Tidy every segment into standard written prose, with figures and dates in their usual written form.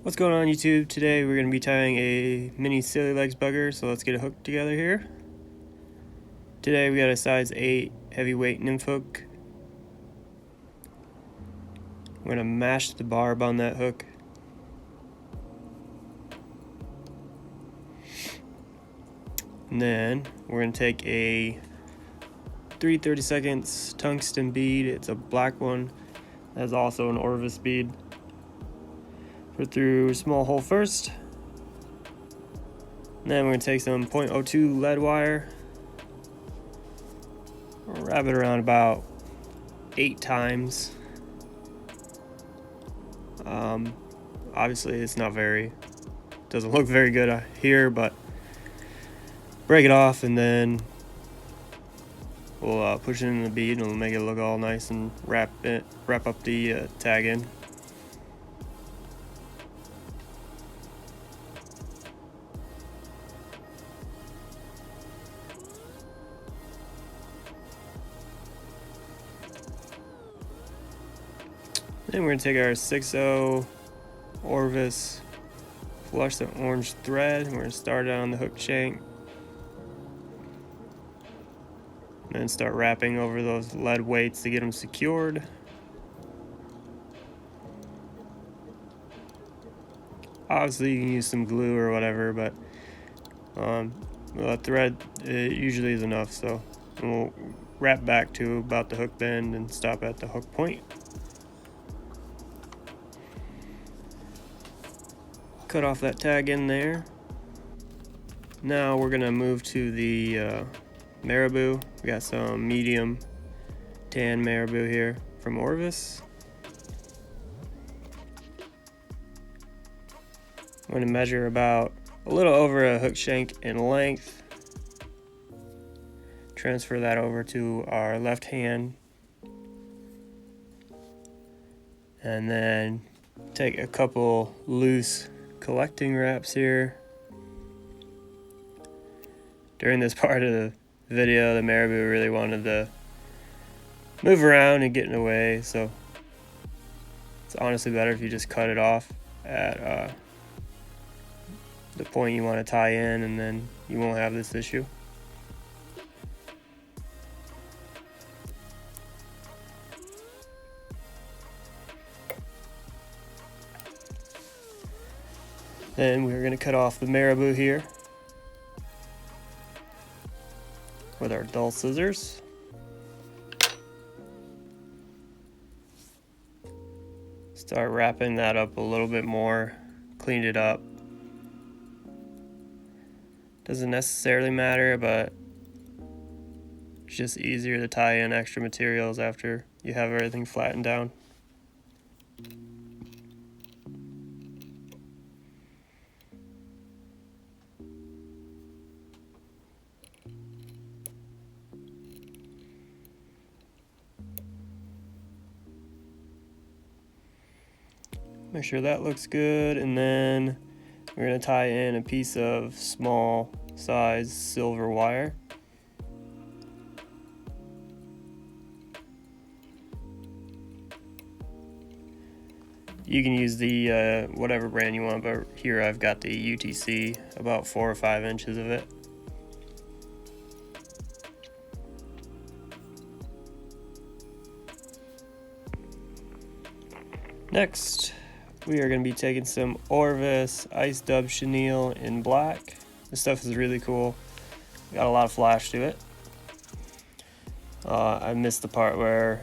What's going on YouTube? Today we're going to be tying a mini Sili legs bugger, so let's get a hook together here. Today we got a size 8 heavyweight nymph hook. We're going to mash the barb on that hook. And then we're going to take a 3/32 tungsten bead. It's a black one. That's also an Orvis bead. Put through a small hole first. And then we're going to take some 0.02 lead wire. Wrap it around about 8 times. Obviously it's doesn't look very good here, but break it off and then we'll push it in the bead and it'll make it look all nice and wrap up the tag in. Then we're going to take our 6/0 Orvis, flush the orange thread, and we're going to start it on the hook shank. And then start wrapping over those lead weights to get them secured. Obviously you can use some glue or whatever, but the thread usually is enough, so we'll wrap back to about the hook bend and stop at the hook point. Cut off that tag in there. Now we're gonna move to the Marabou. We got some medium tan Marabou here from Orvis. I'm going to measure about a little over a hook shank in length. Transfer that over to our left hand. And then take a couple loose collecting wraps here. During this part of the video, the Marabou really wanted to move around and get in the way, so it's honestly better if you just cut it off at the point you want to tie in, and then you won't have this issue. Then we're going to cut off the Marabou here with our dull scissors. Start wrapping that up a little bit more, cleaned it up. Doesn't necessarily matter, but it's just easier to tie in extra materials after you have everything flattened down. Make sure that looks good, and then we're going to tie in a piece of small size silver wire. You can use the whatever brand you want, but here I've got the UTC, about 4 or 5 inches of it. Next, we are going to be taking some Orvis Ice Dub Chenille in black. This stuff is really cool. Got a lot of flash to it. I missed the part where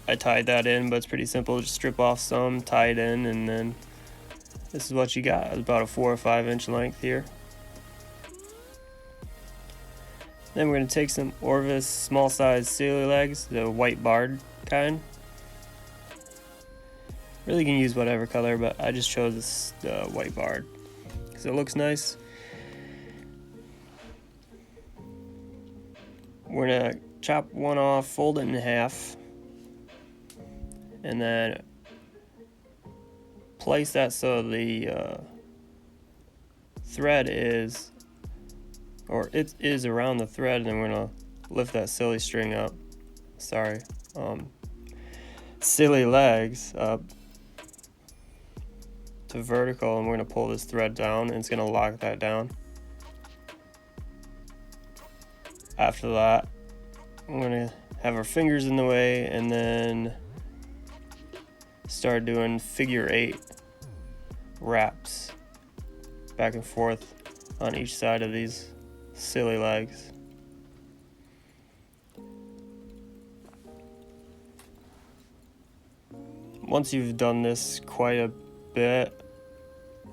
I tied that in, but it's pretty simple. Just strip off some, tie it in, and then this is what you got. It's about a 4 or 5 inch length here. Then we're going to take some Orvis small size Sili legs, the white barred kind. Really can use whatever color, but I just chose this white barred because it looks nice. We're gonna chop one off, fold it in half, and then place that so the thread is, or it is around the thread, and then we're gonna lift that Sili string up. Sili legs up to vertical, and we're going to pull this thread down, and it's going to lock that down. After that, we're going to have our fingers in the way and then start doing figure 8 wraps back and forth on each side of these Sili legs. Once you've done this quite a bit,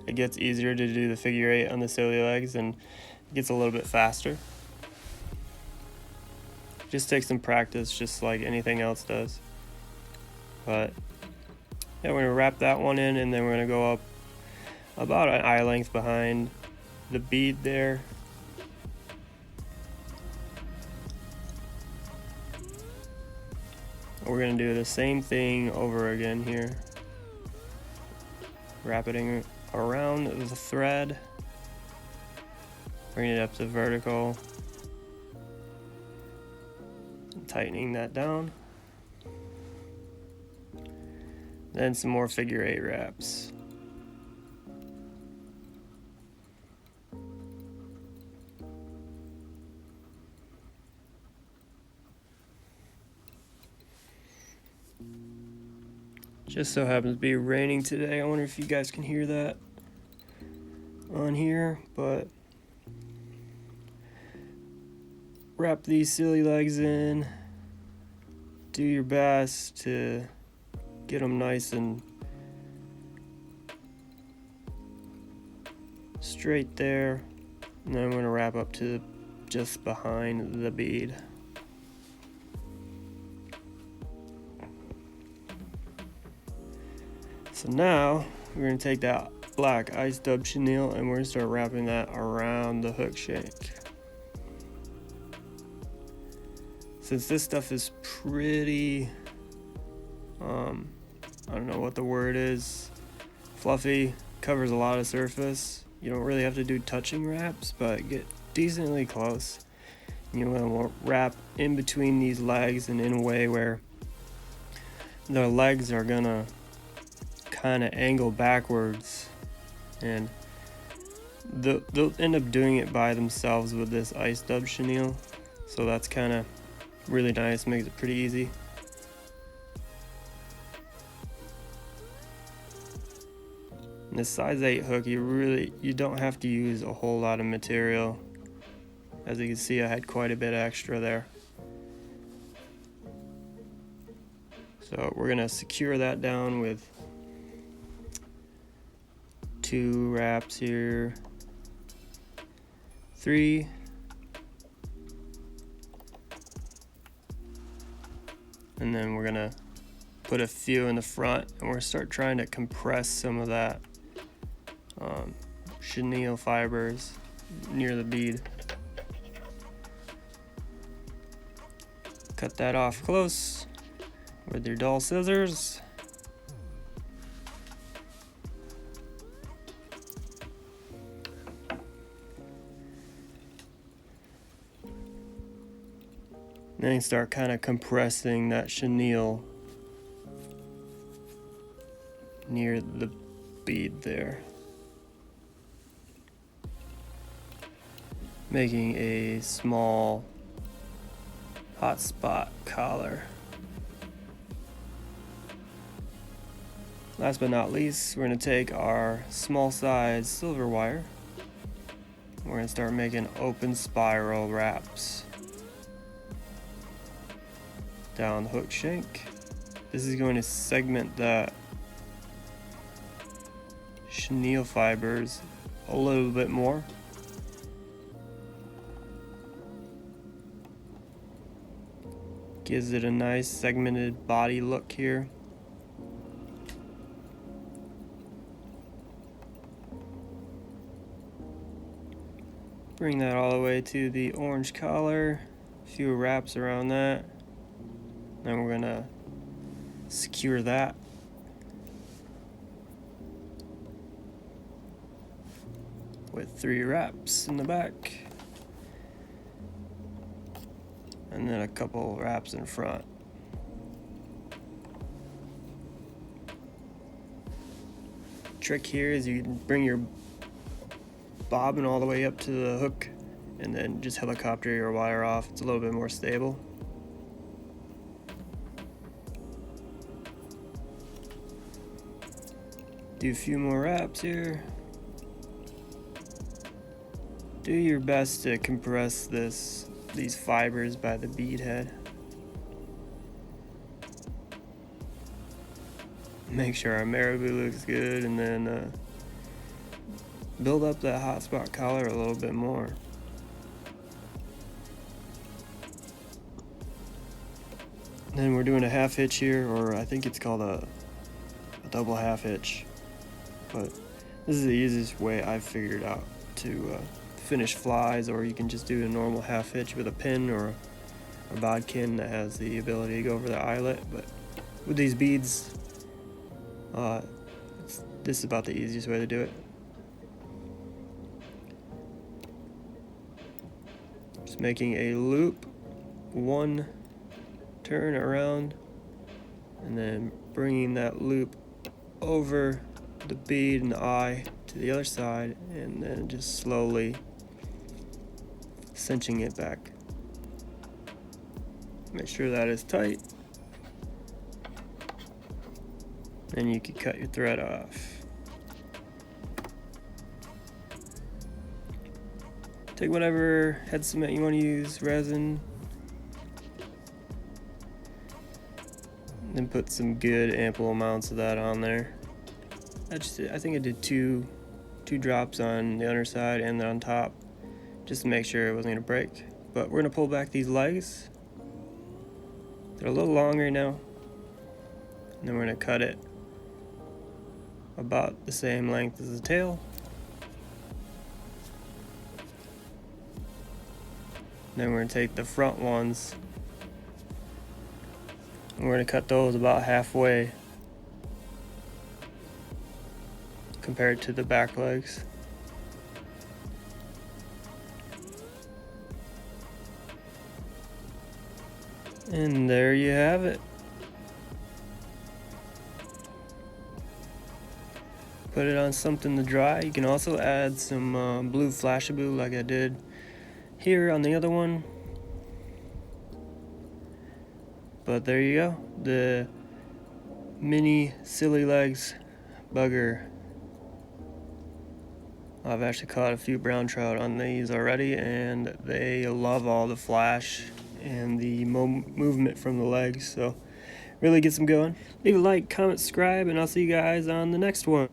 it gets easier to do the figure 8 on the Sili legs, and it gets a little bit faster. Just take some practice, just like anything else does. But yeah, we're gonna wrap that one in, and then we're gonna go up about an eye length behind the bead there. We're gonna do the same thing over again here. Wrapping around the thread, bring it up to vertical, and tightening that down. Then some more figure 8 wraps. Just so happens to be raining today. I wonder if you guys can hear that on here, but wrap these Sili legs in. Do your best to get them nice and straight there. And then I'm going to wrap up to just behind the bead. So now we're going to take that black ice dub chenille and we're going to start wrapping that around the hook shank. Since this stuff is pretty, I don't know what the word is, fluffy, covers a lot of surface, you don't really have to do touching wraps, but get decently close. You want to wrap in between these legs and in a way where the legs are going to kind of angle backwards, and they'll end up doing it by themselves with this ice dub chenille, so that's kind of really nice, makes it pretty easy. And this size 8 hook, you don't have to use a whole lot of material. As you can see, I had quite a bit extra there. So we're gonna secure that down with 2 wraps here, 3, and then we're gonna put a few in the front, and we're gonna start trying to compress some of that chenille fibers near the bead. Cut that off close with your dull scissors. Then you start kind of compressing that chenille near the bead there, making a small hot spot collar. Last but not least, we're going to take our small size silver wire. We're going to start making open spiral wraps down the hook shank. This is going to segment the chenille fibers a little bit more. Gives it a nice segmented body look here. Bring that all the way to the orange collar, a few wraps around that. Then we're gonna secure that. With 3 wraps in the back. And then a couple wraps in front. trick here is you bring your bobbin all the way up to the hook and then just helicopter your wire off. It's a little bit more stable. Do a few more wraps here. Do your best to compress these fibers by the bead head. Make sure our Marabou looks good, and then build up that hotspot collar a little bit more. Then we're doing a half hitch here, or I think it's called a double half hitch. But this is the easiest way I've figured out to finish flies, or you can just do a normal half hitch with a pin or a bodkin that has the ability to go over the eyelet. But with these beads, this is about the easiest way to do it. Just making a loop, one turn around, and then bringing that loop over the bead and the eye to the other side, and then just slowly cinching it back. Make sure that is tight. Then you can cut your thread off. Take whatever head cement you want to use, resin, then put some good ample amounts of that on there. I think I did two drops on the underside and on top, just to make sure it wasn't gonna break. But we're gonna pull back these legs. They're a little long right now. And then we're gonna cut it about the same length as the tail. Then we're gonna take the front ones and we're gonna cut those about halfway compared to the back legs. And there you have it. Put it on something to dry. You can also add some blue Flashabou like I did here on the other one. But there you go, the mini Sili legs bugger. I've actually caught a few brown trout on these already, and they love all the flash and the movement from the legs, so really gets them going. Leave a like, comment, subscribe, and I'll see you guys on the next one.